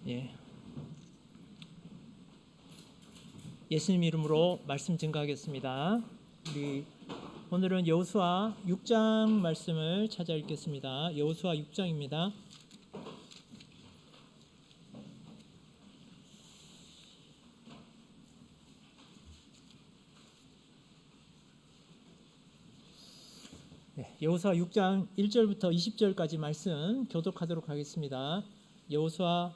예. 예수님 이름으로 말씀 증거하겠습니다. 우리 오늘은 여호수아 6장 말씀을 찾아 읽겠습니다. 여호수아 6장입니다. 여호수아 6장 1절부터 20절까지 말씀 교독하도록 하겠습니다. 여호수아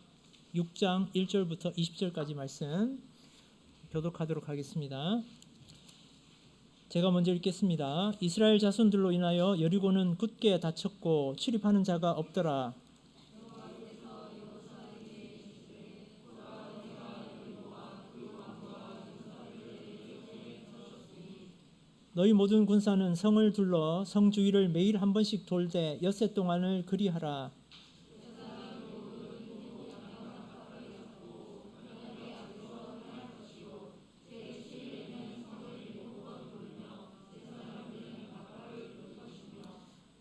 6장 1절부터 20절까지 말씀 교독하도록 하겠습니다. 제가 먼저 읽겠습니다. 이스라엘 자손들로 인하여 여리고는 굳게 닫혔고 출입하는 자가 없더라. 너희 모든 군사는 성을 둘러 성 주위를 매일 한 번씩 돌되 엿새 동안을 그리하라.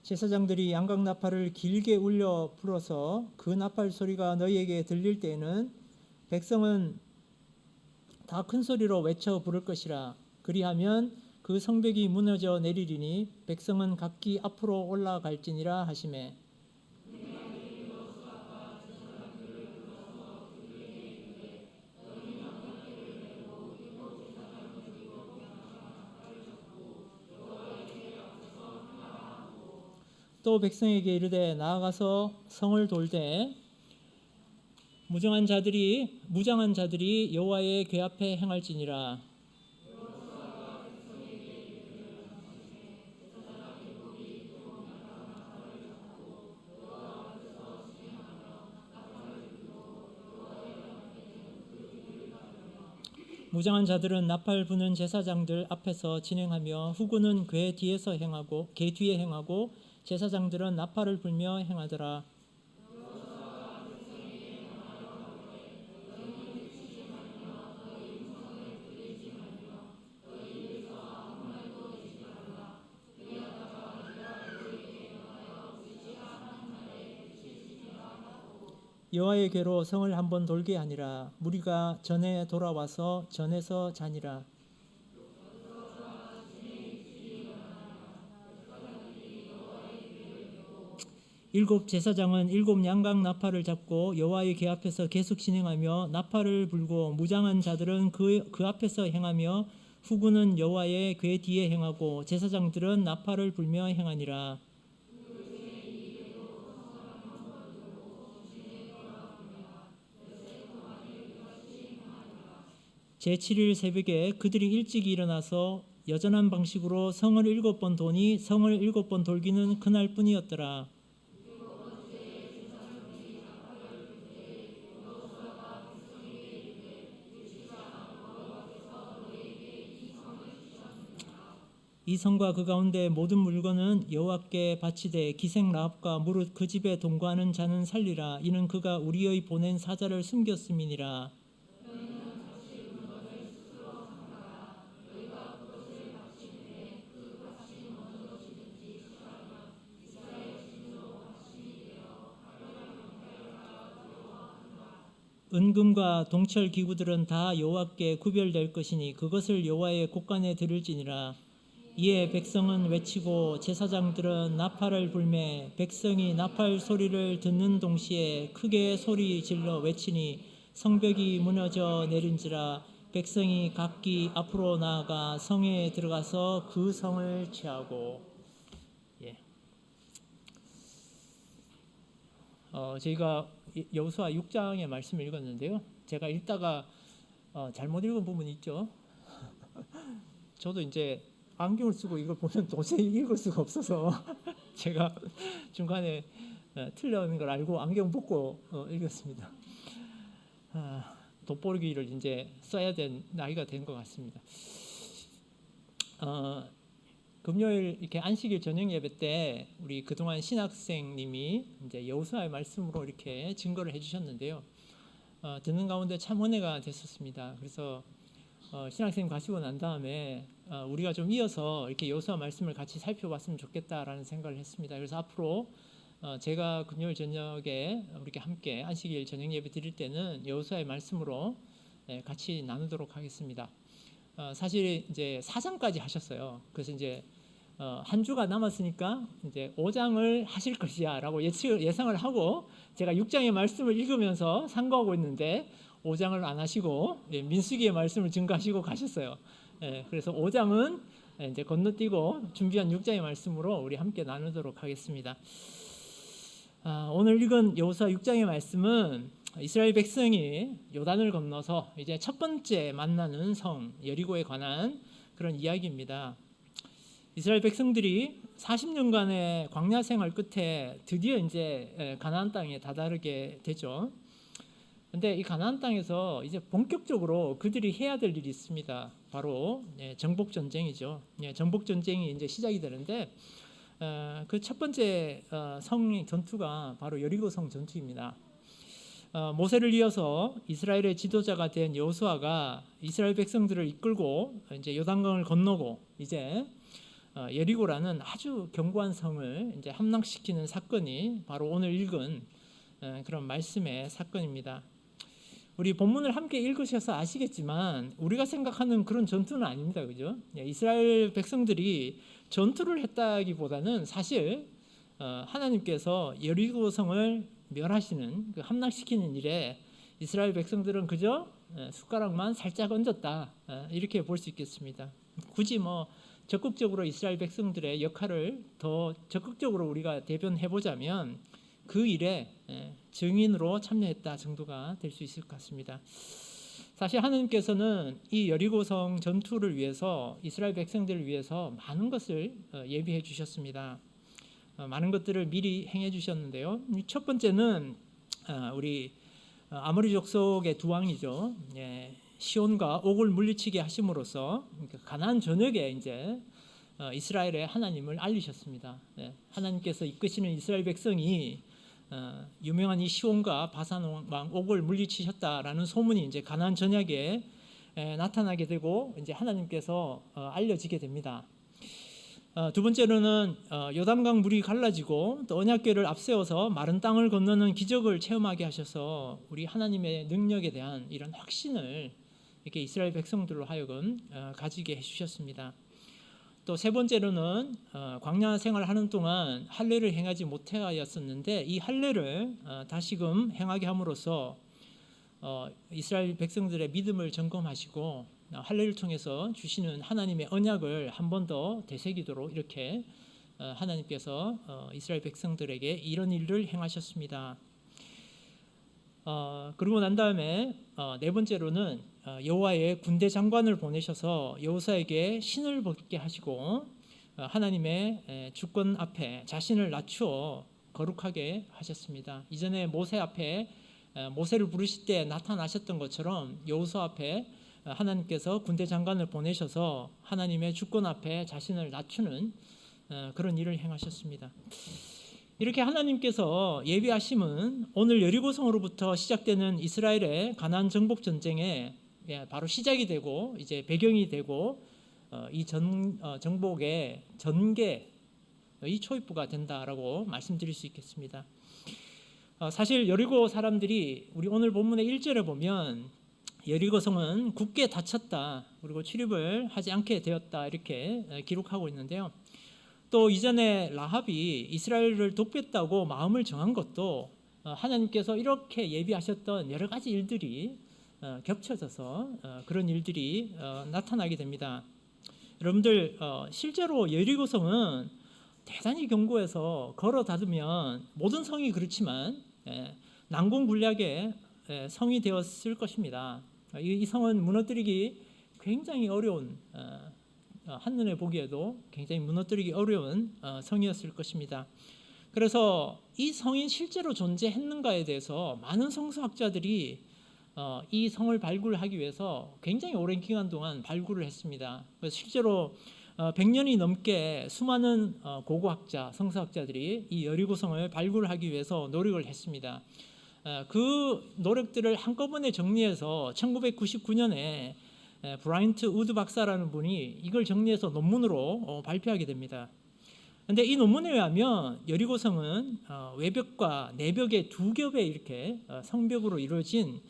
제사장들이 양각 나팔을 길게 울려 불어서 그 나팔 소리가 너희에게 들릴 때에는 백성은 다 큰 소리로 외쳐 부를 것이라. 그리하면 그 성벽이 무너져 내리리니 백성은 각기 앞으로 올라갈지니라 하시매. 또 백성에게 이르되 나아가서 성을 돌되 무장한 자들이 여호와의 궤 앞에 행할지니라. 무장한 자들은 나팔 부는 제사장들 앞에서 진행하며 후군은 궤 뒤에 행하고 제사장들은 나팔을 불며 행하더라. 여호와의 궤로 성을 한번 돌게 하니라. 무리가 전에 돌아와서 전에서 자니라. 일곱 제사장은 일곱 양각 나팔을 잡고 여호와의 궤 앞에서 계속 진행하며 나팔을 불고 무장한 자들은 그 앞에서 행하며 후군은 여호와의 궤 뒤에 행하고 제사장들은 나팔을 불며 행하니라. 제7일 새벽에 그들이 일찍 일어나서 여전한 방식으로 성을 7번 도니 성을 7번 돌기는 그날 뿐이었더라. 이 성과 그 가운데 모든 물건은 여호와께 바치되 기생 라합과 무릇 그 집에 동거하는 자는 살리라. 이는 그가 우리의 보낸 사자를 숨겼음이니라. 은금과 동철 기구들은 다 여호와께 구별될 것이니 그것을 여호와의 곳간에 드릴지니라. 이에 백성은 외치고 제사장들은 나팔을 불매 백성이 나팔 소리를 듣는 동시에 크게 소리 질러 외치니 성벽이 무너져 내린지라. 백성이 각기 앞으로 나아가 성에 들어가서 그 성을 취하고. 저희가 여호수아 6장의 말씀을 읽었는데요. 제가 읽다가 잘못 읽은 부분이 있죠. 저도 이제 안경을 쓰고 이걸 보면 도저히 읽을 수가 없어서 제가 중간에 틀린 걸 알고 안경 벗고 읽었습니다. 돋보기를 이제 써야 된 나이가 된 것 같습니다. 금요일 이렇게 안식일 저녁 예배 때 우리 그동안 신학생님이 이제 여호수아의 말씀으로 이렇게 증거를 해주셨는데요. 듣는 가운데 참 은혜가 됐었습니다. 그래서 신학생 가시고 난 다음에 우리가 좀 이어서 이렇게 여호수아 말씀을 같이 살펴봤으면 좋겠다라는 생각을 했습니다. 그래서 앞으로 제가 금요일 저녁에 이렇게 함께 안식일 저녁 예배 드릴 때는 여호수아의 말씀으로 같이 나누도록 하겠습니다. 사실 이제 4장까지 하셨어요. 그래서 이제 한 주가 남았으니까 이제 5장을 하실 것이야라고 예상을 하고 제가 6장의 말씀을 읽으면서 상고하고 있는데 5장을 안 하시고 민수기의 말씀을 증거하시고 가셨어요. 그래서 5장은 이제 건너뛰고 준비한 6장의 말씀으로 우리 함께 나누도록 하겠습니다. 오늘 읽은 여호수아 6장의 말씀은 이스라엘 백성이 요단을 건너서 이제 첫 번째 만나는 성 여리고에 관한 그런 이야기입니다. 이스라엘 백성들이 40년간의 광야 생활 끝에 드디어 이제 가나안 땅에 다다르게 되죠. 근데 이 가나안 땅에서 이제 본격적으로 그들이 해야 될 일이 있습니다. 바로 정복 전쟁이죠. 정복 전쟁이 이제 시작이 되는데 그 첫 번째 성 전투가 바로 여리고성 전투입니다. 모세를 이어서 이스라엘의 지도자가 된 여호수아가 이스라엘 백성들을 이끌고 이제 요단강을 건너고 이제 여리고라는 아주 견고한 성을 이제 함락시키는 사건이 바로 오늘 읽은 그런 말씀의 사건입니다. 우리 본문을 함께 읽으셔서 아시겠지만 우리가 생각하는 그런 전투는 아닙니다. 그죠? 이스라엘 백성들이 전투를 했다기보다는 사실 하나님께서 여리고성을 멸하시는 그 함락시키는 일에 이스라엘 백성들은 그저 숟가락만 살짝 얹었다 이렇게 볼 수 있겠습니다. 굳이 뭐 적극적으로 이스라엘 백성들의 역할을 더 적극적으로 우리가 대변해 보자면 그 일에 증인으로 참여했다 정도가 될 수 있을 것 같습니다. 사실 하나님께서는 이 여리고성 전투를 위해서 이스라엘 백성들을 위해서 많은 것을 예비해 주셨습니다. 많은 것들을 미리 행해 주셨는데요. 첫 번째는 우리 아모리 족속의 두 왕이죠. 시온과 옥을 물리치게 하심으로써 가나안 전역에 이제 이스라엘의 하나님을 알리셨습니다. 하나님께서 이끄시는 이스라엘 백성이 유명한 이 시온과 바산 왕 옥을 물리치셨다라는 소문이 이제 가나안 전역에 나타나게 되고 이제 하나님께서 알려지게 됩니다. 두 번째로는 요단강 물이 갈라지고 또 언약궤를 앞세워서 마른 땅을 건너는 기적을 체험하게 하셔서 우리 하나님의 능력에 대한 이런 확신을 이렇게 이스라엘 백성들로 하여금 가지게 해주셨습니다. 또 세 번째로는 광야 생활하는 동안 할례를 행하지 못하였었는데 이 할례를 다시금 행하게 함으로써 이스라엘 백성들의 믿음을 점검하시고 할례를 통해서 주시는 하나님의 언약을 한 번 더 되새기도록 이렇게 하나님께서 이스라엘 백성들에게 이런 일을 행하셨습니다. 그러고 난 다음에 네 번째로는 여호와의 군대 장관을 보내셔서 여호수아에게 신을 벗게 하시고 하나님의 주권 앞에 자신을 낮추어 거룩하게 하셨습니다. 이전에 모세 앞에 모세를 부르실 때 나타나셨던 것처럼 여호수아 앞에 하나님께서 군대 장관을 보내셔서 하나님의 주권 앞에 자신을 낮추는 그런 일을 행하셨습니다. 이렇게 하나님께서 예비하심은 오늘 여리고성으로부터 시작되는 이스라엘의 가나안 정복 전쟁에 바로 시작이 되고 이제 배경이 되고 이 정복의 전개의 초입부가 된다라고 말씀드릴 수 있겠습니다. 사실 여리고 사람들이 우리 오늘 본문의 1절에 보면 여리고성은 굳게 닫혔다 그리고 출입을 하지 않게 되었다 이렇게 기록하고 있는데요. 또 이전에 라합이 이스라엘을 돕겠다고 마음을 정한 것도 하나님께서 이렇게 예비하셨던 여러 가지 일들이 겹쳐져서 그런 일들이 나타나게 됩니다. 여러분들 실제로 여리고성은 대단히 견고해서 걸어 닫으면 모든 성이 그렇지만 난공불락의 성이 되었을 것입니다. 이 성은 무너뜨리기 굉장히 어려운 한눈에 보기에도 굉장히 무너뜨리기 어려운 성이었을 것입니다. 그래서 이 성이 실제로 존재했는가에 대해서 많은 성서학자들이 이 성을 발굴하기 위해서 굉장히 오랜 기간 동안 발굴을 했습니다. 그래서 실제로 100년이 넘게 수많은 고고학자, 성서학자들이 이 여리고성을 발굴하기 위해서 노력을 했습니다. 그 노력들을 한꺼번에 정리해서 1999년에 브라이언트 우드 박사라는 분이 이걸 정리해서 논문으로 발표하게 됩니다. 근데 이 논문에 의하면 여리고성은 외벽과 내벽의 두 겹의 이렇게 성벽으로 이루어진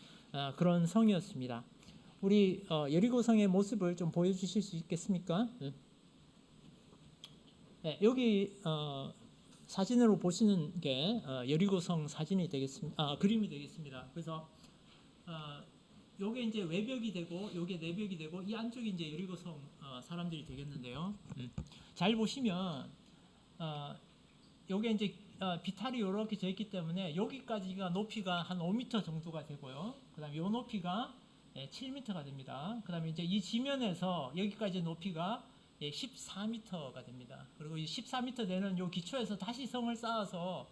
그런 성이었습니다. 우리 여리고성의 모습을 좀 보여주실 수 있겠습니까? 네, 여기 사진으로 보시는 게 여리고성 사진이 되겠습니다. 그림이 되겠습니다. 그래서 요게 이제 외벽이 되고 요게 내벽이 되고 이 안쪽이 이제 여리고성 사람들이 되겠는데요. 잘 보시면 요게 이제 비탈이 이렇게 져 있기 때문에 여기까지가 높이가 한 5m 정도가 되고요. 그다음에 요 높이가 7m가 됩니다. 그다음에 이제 이 지면에서 여기까지 높이가 14m가 됩니다. 그리고 이 14m 되는 요 기초에서 다시 성을 쌓아서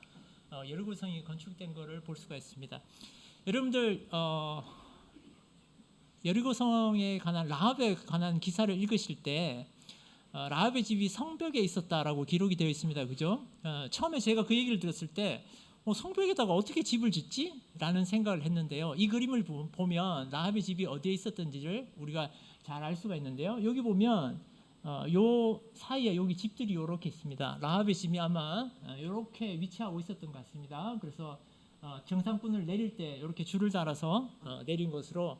여리고성이 건축된 것을 볼 수가 있습니다. 여러분들 여리고성에 관한 라합에 관한 기사를 읽으실 때 라합의 집이 성벽에 있었다라고 기록이 되어 있습니다. 그죠? 처음에 제가 그 얘기를 들었을 때 성벽에다가 어떻게 집을 짓지? 라는 생각을 했는데요. 이 그림을 보면 라합의 집이 어디에 있었던지를 우리가 잘 알 수가 있는데요. 여기 보면 요 사이에 여기 집들이 이렇게 있습니다. 라합의 집이 아마 이렇게 위치하고 있었던 것 같습니다. 그래서 정상분을 내릴 때 이렇게 줄을 달아서 내린 것으로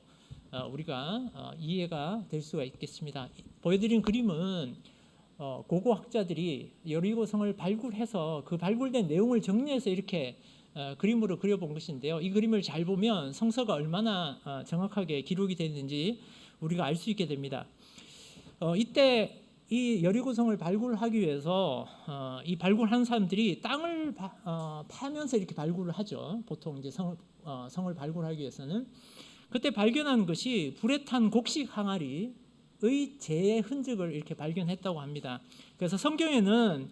우리가 이해가 될 수가 있겠습니다. 보여드린 그림은 고고학자들이 여리고성을 발굴해서 그 발굴된 내용을 정리해서 이렇게 그림으로 그려본 것인데요. 이 그림을 잘 보면 성서가 얼마나 정확하게 기록이 되는지 우리가 알 수 있게 됩니다. 이때 이 여리고성을 발굴하기 위해서 이 발굴한 사람들이 땅을 파면서 이렇게 발굴을 하죠. 보통 이제 성을 발굴하기 위해서는 그때 발견한 것이 불에 탄 곡식 항아리의 재의 흔적을 이렇게 발견했다고 합니다. 그래서 성경에는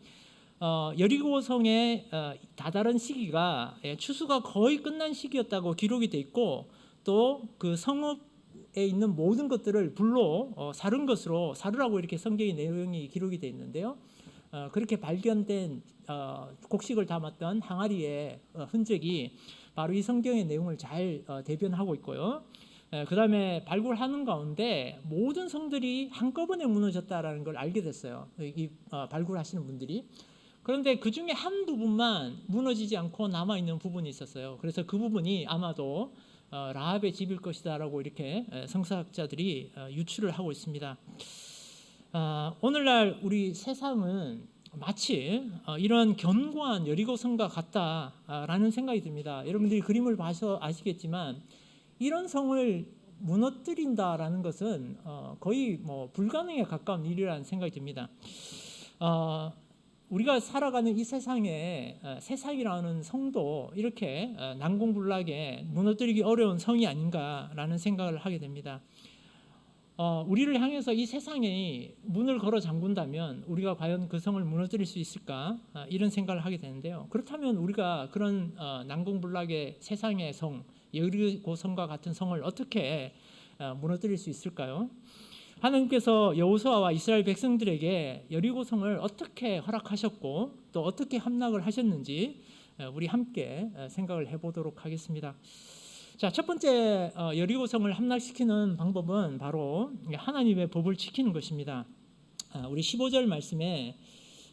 여리고성의 다다른 시기가 추수가 거의 끝난 시기였다고 기록이 돼 있고 또 그 성읍에 있는 모든 것들을 불로 사르라고 이렇게 성경의 내용이 기록이 돼 있는데요. 그렇게 발견된 곡식을 담았던 항아리의 흔적이 바로 이 성경의 내용을 잘 대변하고 있고요. 그 다음에 발굴하는 가운데 모든 성들이 한꺼번에 무너졌다라는 걸 알게 됐어요. 이 발굴하시는 분들이. 그런데 그 중에 한 부분만 무너지지 않고 남아있는 부분이 있었어요. 그래서 그 부분이 아마도 라합의 집일 것이다라고 이렇게 성서학자들이 유추를 하고 있습니다. 오늘날 우리 세상은 마치 이런 견고한 여리고성과 같다라는 생각이 듭니다. 여러분들이 그림을 봐서 아시겠지만 이런 성을 무너뜨린다라는 것은 거의 불가능에 가까운 일이라는 생각이 듭니다. 우리가 살아가는 이 세상에 세상이라는 성도 이렇게 난공불락에 무너뜨리기 어려운 성이 아닌가라는 생각을 하게 됩니다. 우리를 향해서 이 세상에 문을 걸어 잠근다면 우리가 과연 그 성을 무너뜨릴 수 있을까? 이런 생각을 하게 되는데요. 그렇다면 우리가 그런 난공불락의 세상의 성, 여리고성과 같은 성을 어떻게 무너뜨릴 수 있을까요? 하나님께서 여호수아와 이스라엘 백성들에게 여리고성을 어떻게 허락하셨고 또 어떻게 함락을 하셨는지 우리 함께 생각을 해보도록 하겠습니다. 자, 첫 번째 여리고성을 함락시키는 방법은 바로 하나님의 법을 지키는 것입니다. 우리 15절 말씀에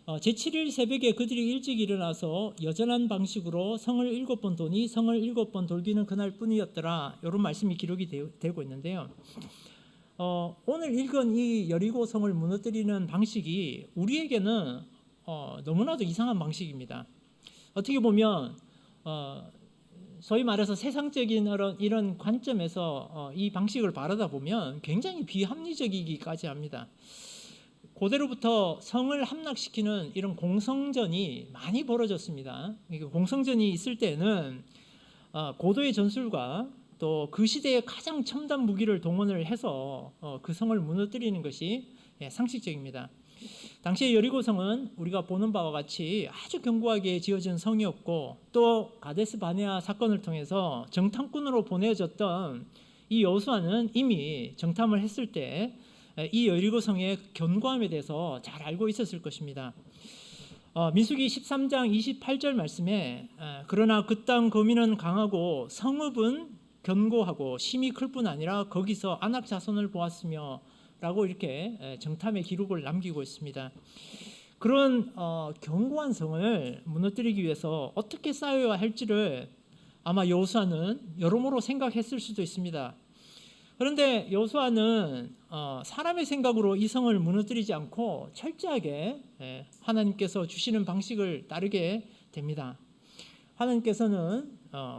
제7일 새벽에 그들이 일찍 일어나서 여전한 방식으로 성을 7번 도니 성을 7번 돌기는 그날뿐이었더라. 이런 말씀이 기록이 되고 있는데요. 오늘 읽은 이 여리고성을 무너뜨리는 방식이 우리에게는 너무나도 이상한 방식입니다. 어떻게 보면 소위 말해서 세상적인 이런 관점에서 이 방식을 바라다 보면 굉장히 비합리적이기까지 합니다. 고대로부터 성을 함락시키는 이런 공성전이 많이 벌어졌습니다. 공성전이 있을 때는 고도의 전술과 또 그 시대의 가장 첨단 무기를 동원을 해서 그 성을 무너뜨리는 것이 상식적입니다. 당시의 여리고성은 우리가 보는 바와 같이 아주 견고하게 지어진 성이었고 또 가데스 바네아 사건을 통해서 정탐꾼으로 보내졌던 이 여호수아는 이미 정탐을 했을 때 이 여리고성의 견고함에 대해서 잘 알고 있었을 것입니다. 민수기 13장 28절 말씀에 그러나 그 땅 거민은 강하고 성읍은 견고하고 심이 클 뿐 아니라 거기서 아낙 자손을 보았으며 라고 이렇게 정탐의 기록을 남기고 있습니다. 그런 견고한 성을 무너뜨리기 위해서 어떻게 싸워야 할지를 아마 여호수아는 여러모로 생각했을 수도 있습니다. 그런데 여호수아는 사람의 생각으로 이 성을 무너뜨리지 않고 철저하게 하나님께서 주시는 방식을 따르게 됩니다. 하나님께서는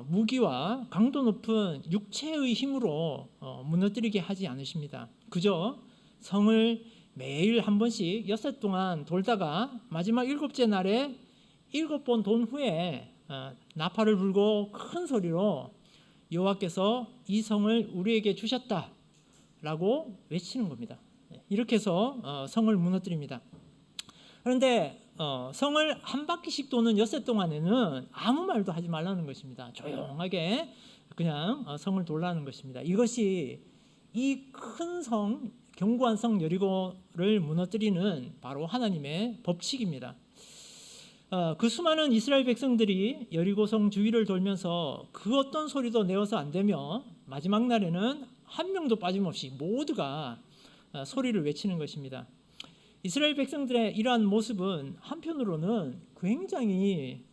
무기와 강도 높은 육체의 힘으로 무너뜨리게 하지 않으십니다. 그저 성을 매일 한 번씩 엿새 동안 돌다가 마지막 일곱째 날에 7번 돈 후에 나팔을 불고 큰 소리로 여호와께서 이 성을 우리에게 주셨다라고 외치는 겁니다. 이렇게 해서 성을 무너뜨립니다. 그런데 성을 한 바퀴씩 도는 엿새 동안에는 아무 말도 하지 말라는 것입니다. 조용하게 그냥 성을 돌라는 것입니다. 이것이 이 큰 성, 견고한 성 여리고를 무너뜨리는 바로 하나님의 법칙입니다. 그 수많은 이스라엘 백성들이 여리고성 주위를 돌면서 그 어떤 소리도 내어서 안 되며 마지막 날에는 한 명도 빠짐없이 모두가 소리를 외치는 것입니다. 이스라엘 백성들의 이러한 모습은 한편으로는 굉장히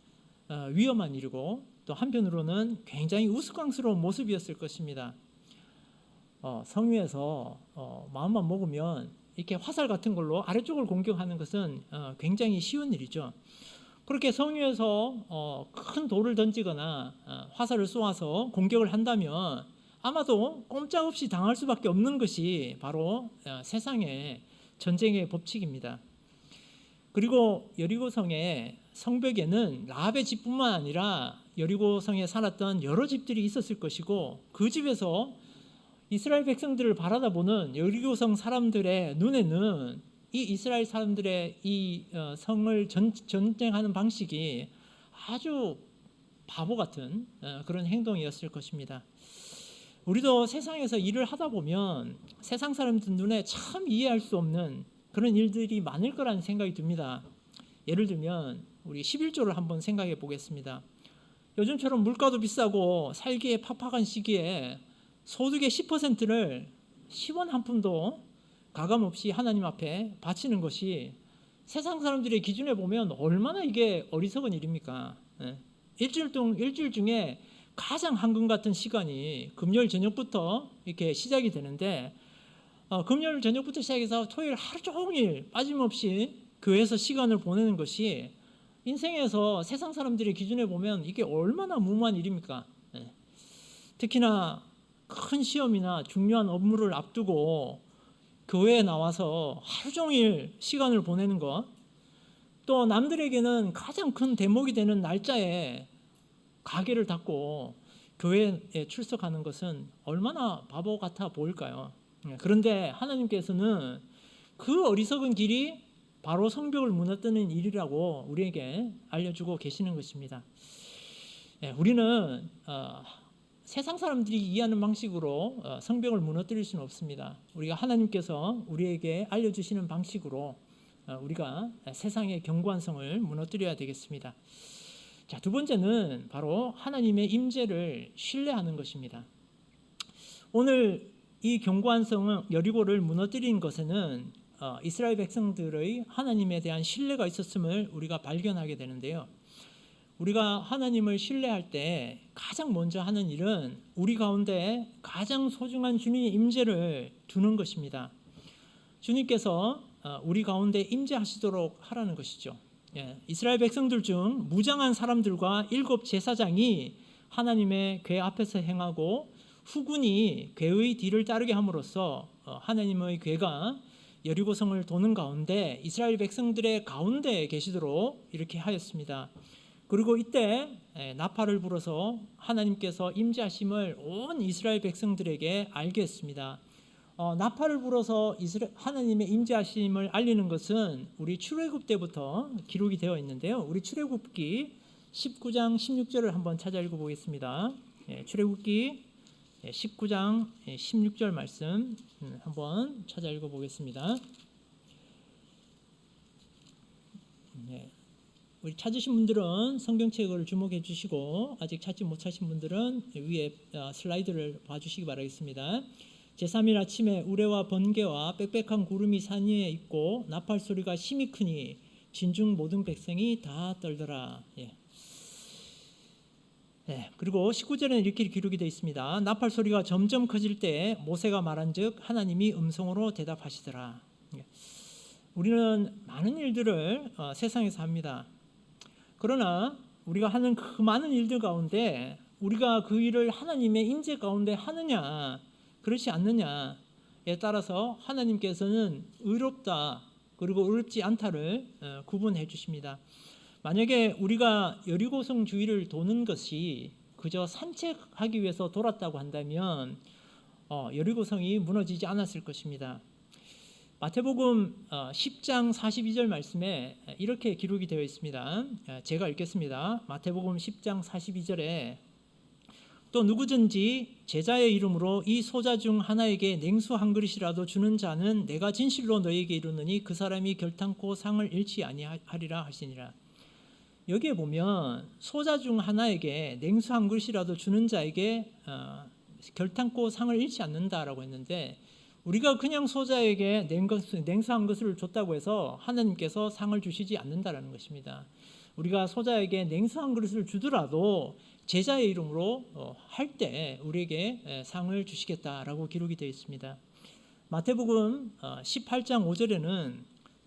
위험한 일이고 또 한편으로는 굉장히 우스꽝스러운 모습이었을 것입니다. 성 위에서 마음만 먹으면 이렇게 화살 같은 걸로 아래쪽을 공격하는 것은 굉장히 쉬운 일이죠. 그렇게 성 위에서 큰 돌을 던지거나 화살을 쏘아서 공격을 한다면 아마도 꼼짝없이 당할 수밖에 없는 것이 바로 세상의 전쟁의 법칙입니다. 그리고 여리고성의 성벽에는 라합의 집뿐만 아니라 여리고성에 살았던 여러 집들이 있었을 것이고 그 집에서 이스라엘 백성들을 바라다보는 여리고성 사람들의 눈에는 이 이스라엘 사람들의 이 성을 전쟁하는 방식이 아주 바보 같은 그런 행동이었을 것입니다. 우리도 세상에서 일을 하다 보면 세상 사람들 눈에 참 이해할 수 없는 그런 일들이 많을 거라는 생각이 듭니다. 예를 들면 우리 11조를 한번 생각해 보겠습니다. 요즘처럼 물가도 비싸고 살기에 팍팍한 시기에 소득의 10%를 10원 한 푼도 가감없이 하나님 앞에 바치는 것이 세상 사람들의 기준에 보면 얼마나 이게 어리석은 일입니까? 일주일 중에 가장 황금 같은 시간이 금요일 저녁부터 이렇게 시작이 되는데 금요일 저녁부터 시작해서 토요일 하루 종일 빠짐없이 교회에서 시간을 보내는 것이 인생에서 세상 사람들의 기준에 보면 이게 얼마나 무모한 일입니까? 특히나 큰 시험이나 중요한 업무를 앞두고 교회에 나와서 하루 종일 시간을 보내는 것, 또 남들에게는 가장 큰 대목이 되는 날짜에 가게를 닫고 교회에 출석하는 것은 얼마나 바보 같아 보일까요? 그런데 하나님께서는 그 어리석은 길이 바로 성벽을 무너뜨리는 일이라고 우리에게 알려주고 계시는 것입니다. 우리는 세상 사람들이 이해하는 방식으로 성벽을 무너뜨릴 수는 없습니다. 우리가 하나님께서 우리에게 알려주시는 방식으로 우리가 세상의 견고한 성을 무너뜨려야 되겠습니다. 자, 두 번째는 바로 하나님의 임재를 신뢰하는 것입니다. 오늘 이 견고한 성은 여리고를 무너뜨린 것에는 이스라엘 백성들의 하나님에 대한 신뢰가 있었음을 우리가 발견하게 되는데요. 우리가 하나님을 신뢰할 때 가장 먼저 하는 일은 우리 가운데 가장 소중한 주님의 임재를 두는 것입니다. 주님께서 우리 가운데 임재하시도록 하라는 것이죠. 이스라엘 백성들 중 무장한 사람들과 7 제사장이 하나님의 궤 앞에서 행하고 후군이 궤의 뒤를 따르게 함으로써 하나님의 궤가 여리고성을 도는 가운데 이스라엘 백성들의 가운데에 계시도록 이렇게 하였습니다. 그리고 이때 나팔을 불어서 하나님께서 임재하심을 온 이스라엘 백성들에게 알게 했습니다. 나팔을 불어서 하나님의 임재하심을 알리는 것은 우리 출애굽 때부터 기록이 되어 있는데요. 우리 출애굽기 19장 16절을 한번 찾아 읽어보겠습니다. 출애굽기 19장 16절 말씀 한번 찾아 읽어보겠습니다. 우리 찾으신 분들은 성경책을 주목해 주시고 아직 찾지 못하신 분들은 위에 슬라이드를 봐주시기 바라겠습니다. 제3일 아침에 우레와 번개와 빽빽한 구름이 산 위에 있고 나팔 소리가 심히 크니 진중 모든 백성이 다 떨더라. 그리고 19절에는 이렇게 기록이 되어 있습니다. 나팔 소리가 점점 커질 때 모세가 말한즉 하나님이 음성으로 대답하시더라. 우리는 많은 일들을 세상에서 합니다. 그러나 우리가 하는 그 많은 일들 가운데 우리가 그 일을 하나님의 임재 가운데 하느냐 그렇지 않느냐에 따라서 하나님께서는 의롭다 그리고 의롭지 않다를 구분해 주십니다. 만약에 우리가 여리고성 주위를 도는 것이 그저 산책하기 위해서 돌았다고 한다면 여리고성이 무너지지 않았을 것입니다. 마태복음 10장 42절 말씀에 이렇게 기록이 되어 있습니다. 제가 읽겠습니다. 마태복음 10장 42절에 또 누구든지 제자의 이름으로 이 소자 중 하나에게 냉수 한 그릇이라도 주는 자는 내가 진실로 너희에게 이르노니 그 사람이 결탄코 상을 잃지 아니하리라 하시니라. 여기에 보면 소자 중 하나에게 냉수 한 그릇이라도 주는 자에게 결탄코 상을 잃지 않는다라고 했는데 우리가 그냥 소자에게 냉수 한 그릇을 줬다고 해서 하나님께서 상을 주시지 않는다라는 것입니다. 우리가 소자에게 냉수 한 그릇을 주더라도 제자의 이름으로 할 때 우리에게 상을 주시겠다라고 기록이 되어 있습니다. 마태복음 18장 5절에는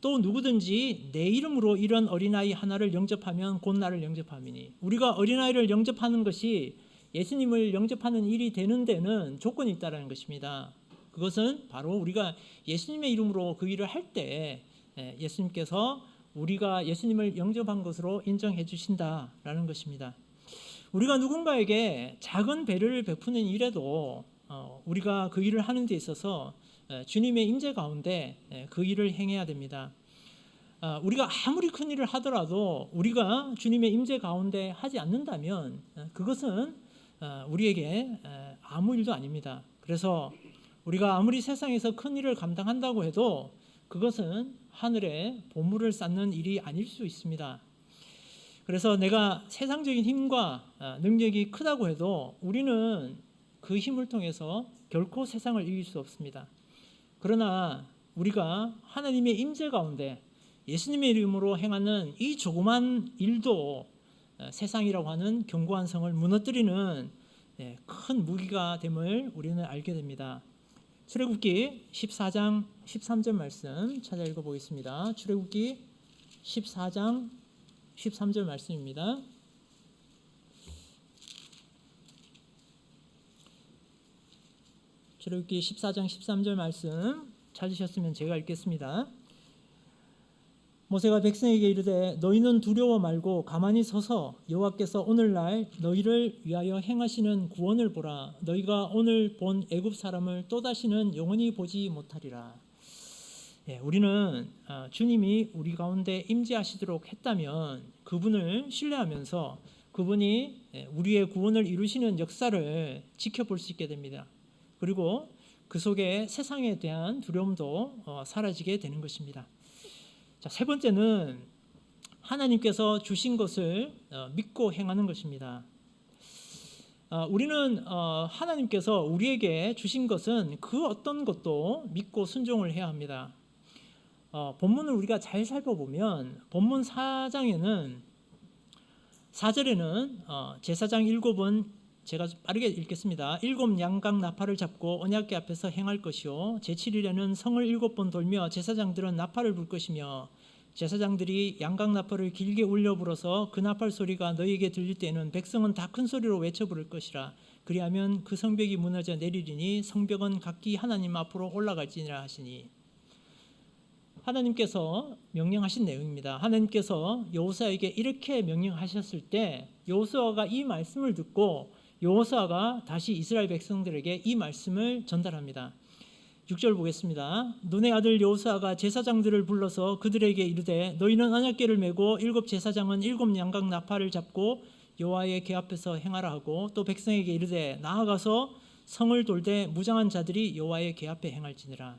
또 누구든지 내 이름으로 이런 어린아이 하나를 영접하면 곧 나를 영접함이니 우리가 어린아이를 영접하는 것이 예수님을 영접하는 일이 되는 데는 조건이 있다는 것입니다. 그것은 바로 우리가 예수님의 이름으로 그 일을 할 때 예수님께서 우리가 예수님을 영접한 것으로 인정해 주신다라는 것입니다. 우리가 누군가에게 작은 배려를 베푸는 일에도 우리가 그 일을 하는 데 있어서 주님의 임재 가운데 그 일을 행해야 됩니다. 우리가 아무리 큰 일을 하더라도 우리가 주님의 임재 가운데 하지 않는다면 그것은 우리에게 아무 일도 아닙니다. 그래서 우리가 아무리 세상에서 큰 일을 감당한다고 해도 그것은 하늘에 보물을 쌓는 일이 아닐 수 있습니다. 그래서 내가 세상적인 힘과 능력이 크다고 해도 우리는 그 힘을 통해서 결코 세상을 이길 수 없습니다. 그러나 우리가 하나님의 임재 가운데 예수님의 이름으로 행하는 이 조그만 일도 세상이라고 하는 견고한 성을 무너뜨리는 큰 무기가 됨을 우리는 알게 됩니다. 출애굽기 14장 13절 말씀 찾아 읽어보겠습니다. 출애굽기 14장 13절 말씀입니다. 출애굽기 14장 13절 말씀 찾으셨으면 제가 읽겠습니다. 모세가 백성에게 이르되 너희는 두려워 말고 가만히 서서 여호와께서 오늘날 너희를 위하여 행하시는 구원을 보라. 너희가 오늘 본 애굽 사람을 또다시는 영원히 보지 못하리라. 우리는 주님이 우리 가운데 임재하시도록 했다면 그분을 신뢰하면서 그분이 우리의 구원을 이루시는 역사를 지켜볼 수 있게 됩니다. 그리고 그 속에 세상에 대한 두려움도 사라지게 되는 것입니다. 자, 세 번째는 하나님께서 주신 것을 믿고 행하는 것입니다. 우리는 하나님께서 우리에게 주신 것은 그 어떤 것도 믿고 순종을 해야 합니다. 본문을 우리가 잘 살펴보면 본문 4장에는 4절에는 제사장 7은 제가 빠르게 읽겠습니다. 7 양각 나팔을 잡고 언약궤 앞에서 행할 것이요 제7일에는 성을 7번 돌며 제사장들은 나팔을 불 것이며 제사장들이 양각 나팔을 길게 울려 불어서 그 나팔 소리가 너희에게 들릴 때에는 백성은 다 큰 소리로 외쳐 부를 것이라. 그리하면 그 성벽이 무너져 내리리니 성벽은 각기 하나님 앞으로 올라갈지니라 하시니. 하나님께서 명령하신 내용입니다. 하나님께서 여호수아에게 이렇게 명령하셨을 때 여호수아가 이 말씀을 듣고 여호수아가 다시 이스라엘 백성들에게 이 말씀을 전달합니다. 6절 보겠습니다. 눈의 아들 여호수아가 제사장들을 불러서 그들에게 이르되 너희는 언약궤를 메고 7 제사장은 7 양각 나팔을 잡고 여호와의 궤 앞에서 행하라 하고 또 백성에게 이르되 나아가서 성을 돌되 무장한 자들이 여호와의 궤 앞에 행할지니라.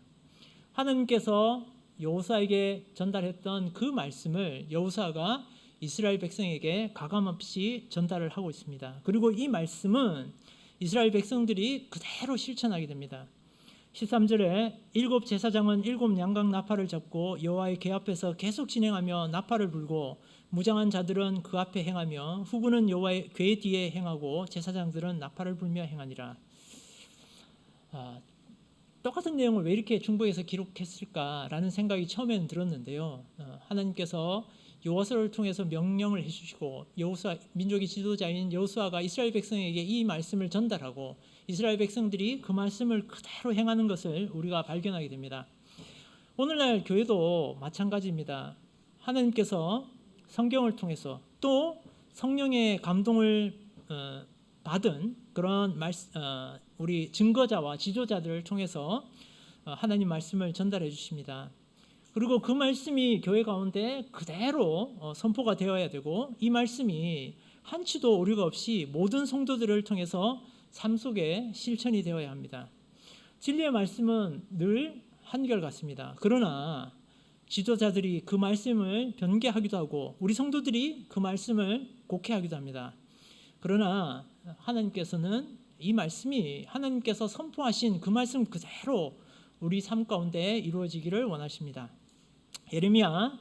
하나님께서 여호수아에게 전달했던 그 말씀을 여호수아가 이스라엘 백성에게 가감없이 전달을 하고 있습니다. 그리고 이 말씀은 이스라엘 백성들이 그대로 실천하게 됩니다. 13절에 일곱 제사장은 일곱 양각 나팔을 잡고 여호와의 궤 앞에서 계속 진행하며 나팔을 불고 무장한 자들은 그 앞에 행하며 후군은 여호와의 궤 뒤에 행하고 제사장들은 나팔을 불며 행하니라. 똑같은 내용을 왜 이렇게 중보에서 기록했을까라는 생각이 처음에는 들었는데요. 하나님께서 여호수아를 통해서 명령을 해주시고 여호수아 민족의 지도자인 여호수아가 이스라엘 백성에게 이 말씀을 전달하고 이스라엘 백성들이 그 말씀을 그대로 행하는 것을 우리가 발견하게 됩니다. 오늘날 교회도 마찬가지입니다. 하나님께서 성경을 통해서 또 성령의 감동을 받은 그런 우리 증거자와 지도자들을 통해서 하나님 말씀을 전달해 주십니다. 그리고 그 말씀이 교회 가운데 그대로 선포가 되어야 되고 이 말씀이 한치도 오류가 없이 모든 성도들을 통해서 삶 속에 실천이 되어야 합니다. 진리의 말씀은 늘 한결같습니다. 그러나 지도자들이 그 말씀을 변개하기도 하고 우리 성도들이 그 말씀을 곡해하기도 합니다. 그러나 하나님께서는 이 말씀이 하나님께서 선포하신 그 말씀 그대로 우리 삶 가운데 이루어지기를 원하십니다. 예레미야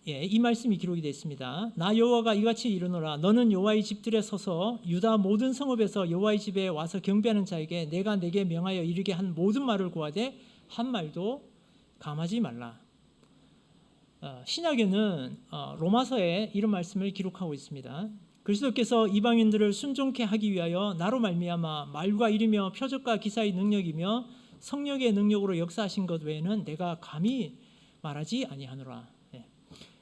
이 말씀이 기록이 되어 있습니다. 나 여호와가 이같이 이르노라. 너는 여호와의 집들에 서서 유다 모든 성읍에서 여호와의 집에 와서 경배하는 자에게 내가 내게 명하여 이르게 한 모든 말을 고하되 한 말도 감하지 말라. 신약에는 로마서에 이런 말씀을 기록하고 있습니다. 그리스도께서 이방인들을 순종케 하기 위하여 나로 말미암아 말과 일이며 표적과 기사의 능력이며 성령의 능력으로 역사하신 것 외에는 내가 감히 말하지 아니하노라.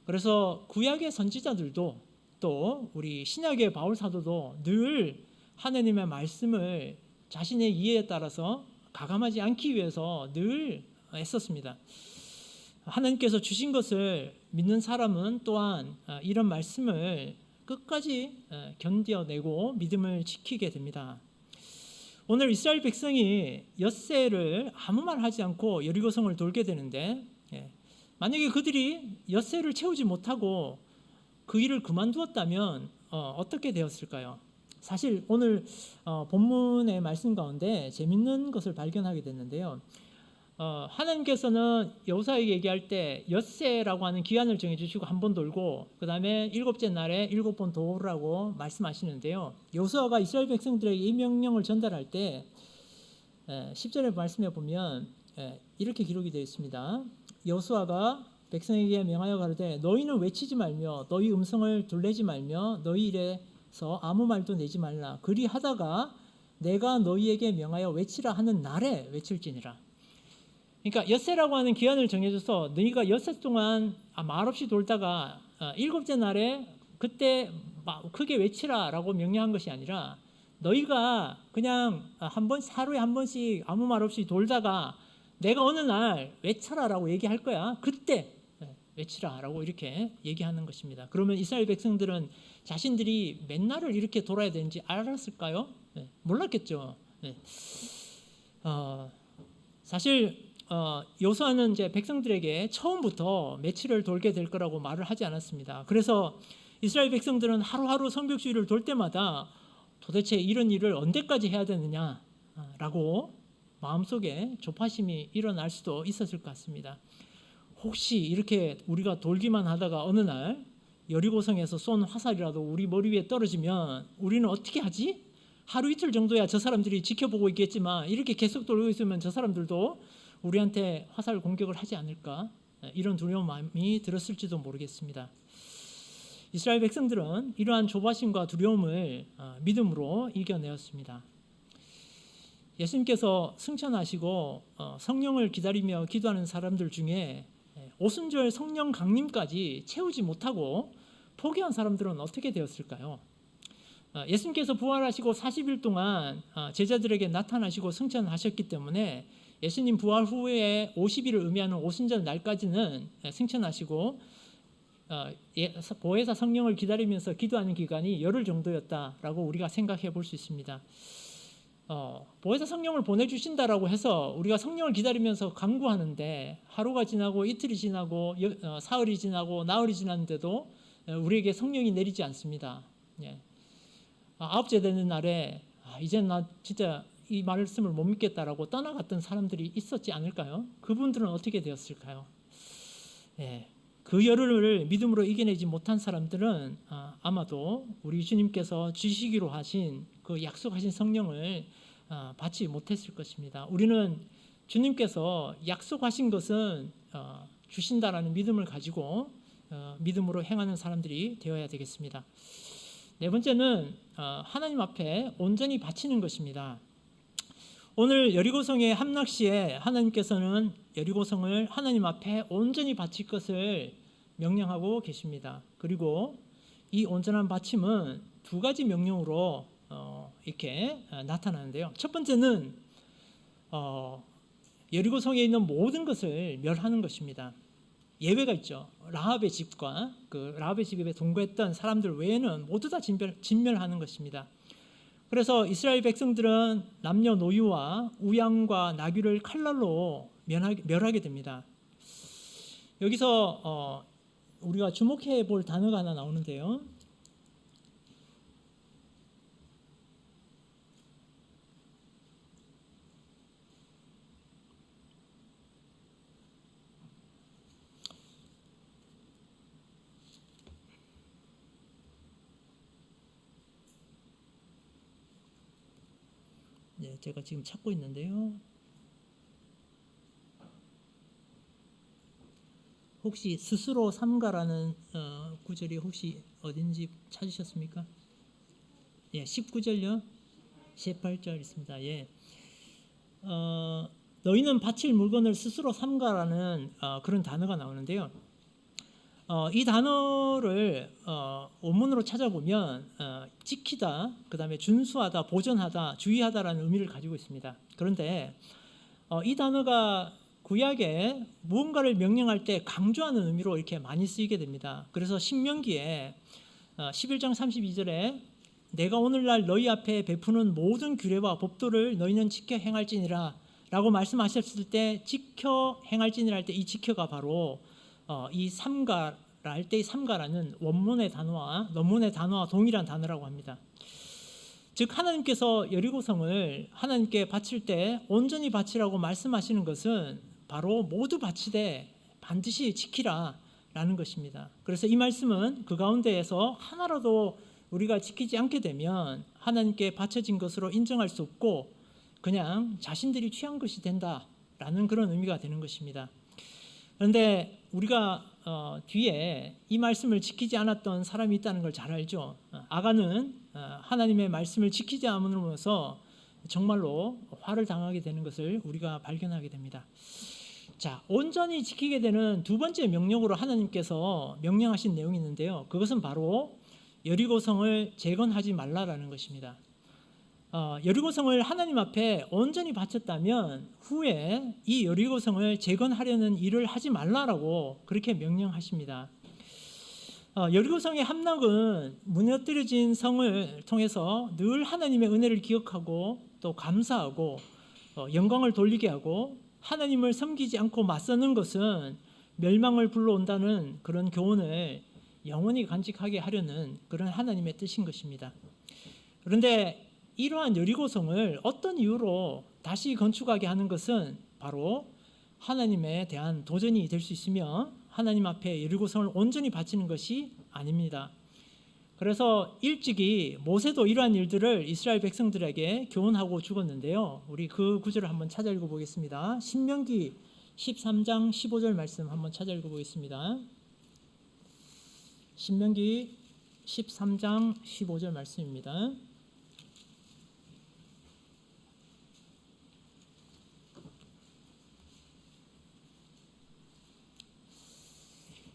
그래서 구약의 선지자들도 또 우리 신약의 바울 사도도 늘 하나님의 말씀을 자신의 이해에 따라서 가감하지 않기 위해서 늘 애썼습니다. 하나님께서 주신 것을 믿는 사람은 또한 이런 말씀을 끝까지 견뎌내고 믿음을 지키게 됩니다. 오늘 이스라엘 백성이 엿새를 아무 말 하지 않고 여리고성을 돌게 되는데 만약에 그들이 엿새를 채우지 못하고 그 일을 그만두었다면 어떻게 되었을까요? 사실 오늘 본문의 말씀 가운데 재밌는 것을 발견하게 됐는데요. 하나님께서는 여호수아에게 얘기할 때 엿새라고 하는 기한을 정해주시고 한 번 돌고 그 다음에 일곱째 날에 7번 돌으라고 말씀하시는데요. 여호수아가 이스라엘 백성들에게 이 명령을 전달할 때 10절의 말씀에 보면 이렇게 기록이 되어 있습니다. 여호수아가 백성에게 명하여 가로되 너희는 외치지 말며 너희 음성을 둘레지 말며 너희 일에서 아무 말도 내지 말라. 그리하다가 내가 너희에게 명하여 외치라 하는 날에 외칠지니라. 그러니까 엿새라고 하는 기한을 정해줘서 너희가 엿새 동안 말없이 돌다가 7째 날에 그때 크게 외치라라고 명령한 것이 아니라 너희가 그냥 하루에 한 번씩 아무 말 없이 돌다가 내가 어느 날 외쳐라라고 얘기할 거야. 그때 외치라라고 이렇게 얘기하는 것입니다. 그러면 이스라엘 백성들은 자신들이 맨날을 이렇게 돌아야 되는지 알았을까요? 몰랐겠죠. 사실 여호수아는 이제 백성들에게 처음부터 며칠을 돌게 될 거라고 말을 하지 않았습니다. 그래서 이스라엘 백성들은 하루하루 성벽주의를 돌 때마다 도대체 이런 일을 언제까지 해야 되느냐라고 마음속에 조바심이 일어날 수도 있었을 것 같습니다. 혹시 이렇게 우리가 돌기만 하다가 어느 날 여리고성에서 쏜 화살이라도 우리 머리 위에 떨어지면 우리는 어떻게 하지? 하루 이틀 정도야 저 사람들이 지켜보고 있겠지만 이렇게 계속 돌고 있으면 저 사람들도 우리한테 화살 공격을 하지 않을까? 이런 두려운 마음이 들었을지도 모르겠습니다. 이스라엘 백성들은 이러한 조바심과 두려움을 믿음으로 이겨내었습니다. 예수님께서 승천하시고 성령을 기다리며 기도하는 사람들 중에 오순절 성령 강림까지 채우지 못하고 포기한 사람들은 어떻게 되었을까요? 예수님께서 부활하시고 40일 동안 제자들에게 나타나시고 승천하셨기 때문에 예수님 부활 후에 50일을 의미하는 오순절 날까지는 승천하시고 보혜사 성령을 기다리면서 기도하는 기간이 열흘 정도였다라고 우리가 생각해 볼 수 있습니다. 보혜사 성령을 보내주신다라고 해서 우리가 성령을 기다리면서 간구하는데 하루가 지나고 이틀이 지나고 사흘이 지나고 나흘이 지났는데도 우리에게 성령이 내리지 않습니다. 9째 되는 날에 이제 나 진짜 이 말씀을 못 믿겠다라고 떠나갔던 사람들이 있었지 않을까요? 그분들은 어떻게 되었을까요? 예, 그 열을 믿음으로 이겨내지 못한 사람들은 아마도 우리 주님께서 주시기로 하신 그 약속하신 성령을 받지 못했을 것입니다. 우리는 주님께서 약속하신 것은 주신다라는 믿음을 가지고 믿음으로 행하는 사람들이 되어야 되겠습니다. 네 번째는 하나님 앞에 온전히 바치는 것입니다. 오늘 여리고성의 함락시에 하나님께서는 여리고성을 하나님 앞에 온전히 바칠 것을 명령하고 계십니다. 그리고 이 온전한 바침은 두 가지 명령으로 이렇게 나타나는데요. 첫 번째는 여리고성에 있는 모든 것을 멸하는 것입니다. 예외가 있죠. 라합의 집과 그 라합의 집에 동거했던 사람들 외에는 모두 다 진멸하는 것입니다. 그래서 이스라엘 백성들은 남녀노유와 우양과 나귀를 칼날로 멸하게 됩니다. 여기서 우리가 주목해 볼 단어가 하나 나오는데요. 네, 제가 지금 찾고 있는데요. 혹시 스스로 삼가라는 구절이 혹시 어딘지 찾으셨습니까? 예, 19절요. 18절 있습니다. 예. 너희는 바칠 물건을 스스로 삼가라는 그런 단어가 나오는데요. 이 단어를 원문으로 찾아보면 지키다, 그 다음에 준수하다, 보존하다, 주의하다라는 의미를 가지고 있습니다. 그런데 이 단어가 구약에 무언가를 명령할 때 강조하는 의미로 이렇게 많이 쓰이게 됩니다. 그래서 신명기에 11장 32절에 내가 오늘날 너희 앞에 베푸는 모든 규례와 법도를 너희는 지켜 행할지니라 라고 말씀하셨을 때 지켜 행할지니라 할 때 이 지켜가 바로 이 삼가라 할 때 이 삼가라는 원문의 단어와 논문의 단어와 동일한 단어라고 합니다. 즉 하나님께서 여리고성을 하나님께 바칠 때 온전히 바치라고 말씀하시는 것은 바로 모두 바치되 반드시 지키라 라는 것입니다. 그래서 이 말씀은 그 가운데에서 하나라도 우리가 지키지 않게 되면 하나님께 바쳐진 것으로 인정할 수 없고 그냥 자신들이 취한 것이 된다라는 그런 의미가 되는 것입니다. 그런데 우리가 뒤에 이 말씀을 지키지 않았던 사람이 있다는 걸 잘 알죠. 아간은 하나님의 말씀을 지키지 않음으로써 정말로 화를 당하게 되는 것을 우리가 발견하게 됩니다. 자, 온전히 지키게 되는 두 번째 명령으로 하나님께서 명령하신 내용이 있는데요. 그것은 바로 여리고성을 재건하지 말라라는 것입니다. 여리고성을 하나님 앞에 온전히 바쳤다면 후에 이 여리고성을 재건하려는 일을 하지 말라라고 그렇게 명령하십니다. 여리고성의 함락은 무너뜨려진 성을 통해서 늘 하나님의 은혜를 기억하고 또 감사하고 영광을 돌리게 하고 하나님을 섬기지 않고 맞서는 것은 멸망을 불러온다는 그런 교훈을 영원히 간직하게 하려는 그런 하나님의 뜻인 것입니다. 그런데 이러한 여리고성을 어떤 이유로 다시 건축하게 하는 것은 바로 하나님에 대한 도전이 될 수 있으며 하나님 앞에 여리고성을 온전히 바치는 것이 아닙니다. 그래서 일찍이 모세도 이러한 일들을 이스라엘 백성들에게 교훈하고 죽었는데요. 우리 그 구절을 한번 찾아 읽어보겠습니다. 신명기 13장 15절 말씀 한번 찾아 읽어보겠습니다. 신명기 13장 15절 말씀입니다.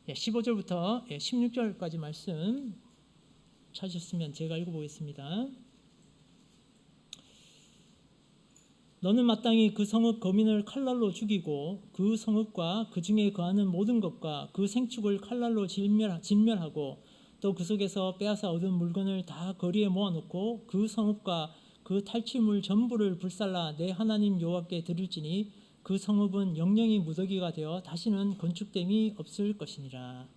15절부터 16절까지 말씀 찾으셨으면 제가 읽어보겠습니다. 너는 마땅히 그 성읍 거민을 칼날로 죽이고 그 성읍과 그 중에 거하는 모든 것과 그 생축을 칼날로 진멸하고 또 그 속에서 빼앗아 얻은 물건을 다 거리에 모아놓고 그 성읍과 그 탈취물 전부를 불살라 내 하나님 여호와께 드릴지니 그 성읍은 영영이 무더기가 되어 다시는 건축됨이 없을 것이니라.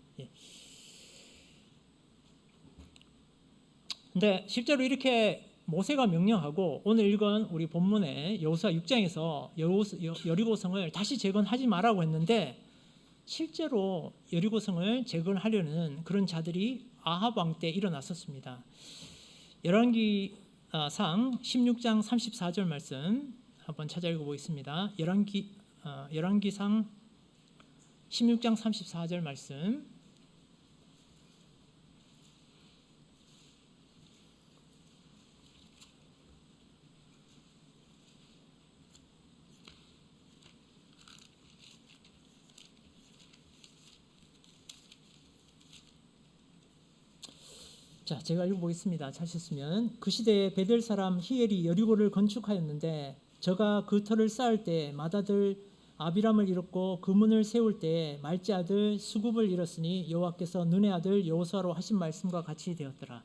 근데 실제로 이렇게 모세가 명령하고 오늘 읽은 우리 본문의 여호수아 6장에서 여리고성을 다시 재건하지 말라고 했는데 실제로 여리고성을 재건하려는 그런 자들이 아합 왕 때 일어났었습니다. 열왕기상 16장 34절 말씀 한번 찾아 읽어보겠습니다. 열왕기상 16장 34절 말씀. 자, 제가 읽어보겠습니다. 찾으셨으면. 그 시대에 베델 사람 히엘이 여리고를 건축하였는데 저가 그 터를 쌓을 때 맏아들 아비람을 잃었고 그 문을 세울 때 말지 아들 수굽을 잃었으니 여호와께서 눈의 아들 여호수아로 하신 말씀과 같이 되었더라.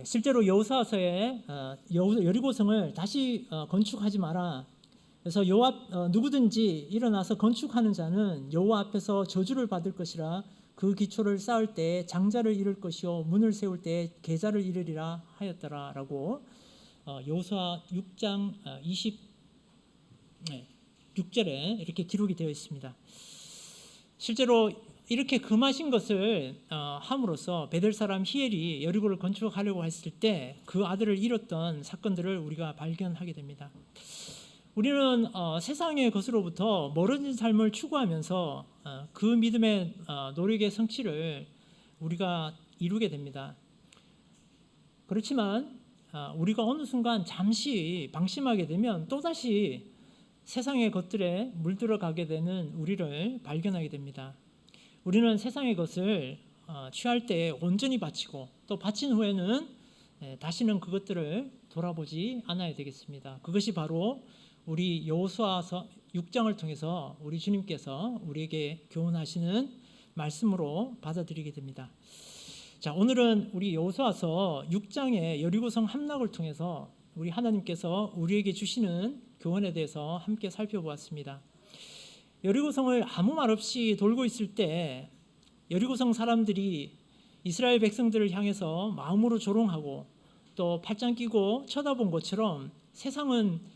실제로 여호수아서에 여리고성을 다시 건축하지 마라. 그래서 누구든지 일어나서 건축하는 자는 여호와 앞에서 저주를 받을 것이라. 그 기초를 쌓을 때 장자를 잃을 것이요 문을 세울 때 계자를 잃으리라 하였더라라고 여호수아 6장 26절에 이렇게 기록이 되어 있습니다. 실제로 이렇게 금하신 것을 함으로써 베델 사람 히엘이 여리고를 건축하려고 했을 때 그 아들을 잃었던 사건들을 우리가 발견하게 됩니다. 우리는 세상의 것으로부터 멀어진 삶을 추구하면서 그 믿음의 노력의 성취를 우리가 이루게 됩니다. 그렇지만 우리가 어느 순간 잠시 방심하게 되면 또다시 세상의 것들에 물들어가게 되는 우리를 발견하게 됩니다. 우리는 세상의 것을 취할 때 온전히 바치고 또 바친 후에는 다시는 그것들을 돌아보지 않아야 되겠습니다. 그것이 바로 우리 여호수아서 6장을 통해서 우리 주님께서 우리에게 교훈하시는 말씀으로 받아들이게 됩니다. 자, 오늘은 우리 여호수아서 6장의 여리고성 함락을 통해서 우리 하나님께서 우리에게 주시는 교훈에 대해서 함께 살펴보았습니다. 여리고성을 아무 말 없이 돌고 있을 때 여리고성 사람들이 이스라엘 백성들을 향해서 마음으로 조롱하고 또 팔짱 끼고 쳐다본 것처럼 세상은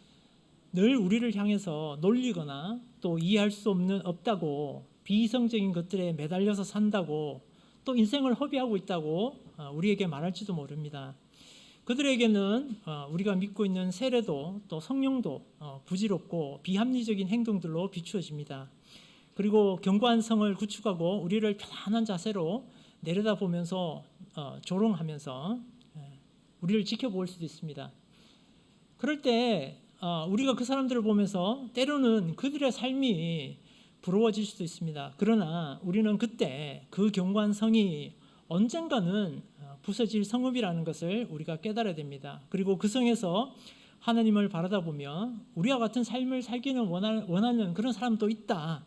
늘 우리를 향해서 놀리거나 또 이해할 수 없다고 비이성적인 것들에 매달려서 산다고 또 인생을 허비하고 있다고 우리에게 말할지도 모릅니다. 그들에게는 우리가 믿고 있는 세례도 또 성령도 부질없고 비합리적인 행동들로 비추어집니다. 그리고 견고한 성을 구축하고 우리를 편안한 자세로 내려다보면서 조롱하면서 우리를 지켜볼 수도 있습니다. 그럴 때 우리가 그 사람들을 보면서 때로는 그들의 삶이 부러워질 수도 있습니다. 그러나 우리는 그때 그 견고한 성이 언젠가는 부서질 성읍이라는 것을 우리가 깨달아야 됩니다. 그리고 그 성에서 하나님을 바라다 보면 우리와 같은 삶을 살기는 원하는 그런 사람도 있다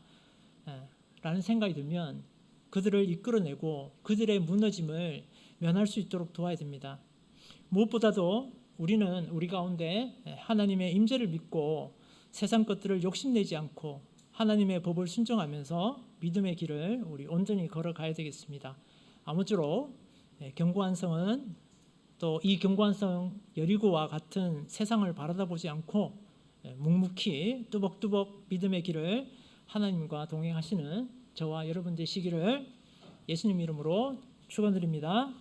라는 생각이 들면 그들을 이끌어내고 그들의 무너짐을 면할 수 있도록 도와야 됩니다. 무엇보다도 우리는 우리 가운데 하나님의 임재를 믿고 세상 것들을 욕심내지 않고 하나님의 법을 순종하면서 믿음의 길을 우리 온전히 걸어가야 되겠습니다. 아무쪼록 견고한 성은 또 이 견고한 성 여리고와 같은 세상을 바라다보지 않고 묵묵히 뚜벅뚜벅 믿음의 길을 하나님과 동행하시는 저와 여러분 되시기를 예수님 이름으로 축원드립니다.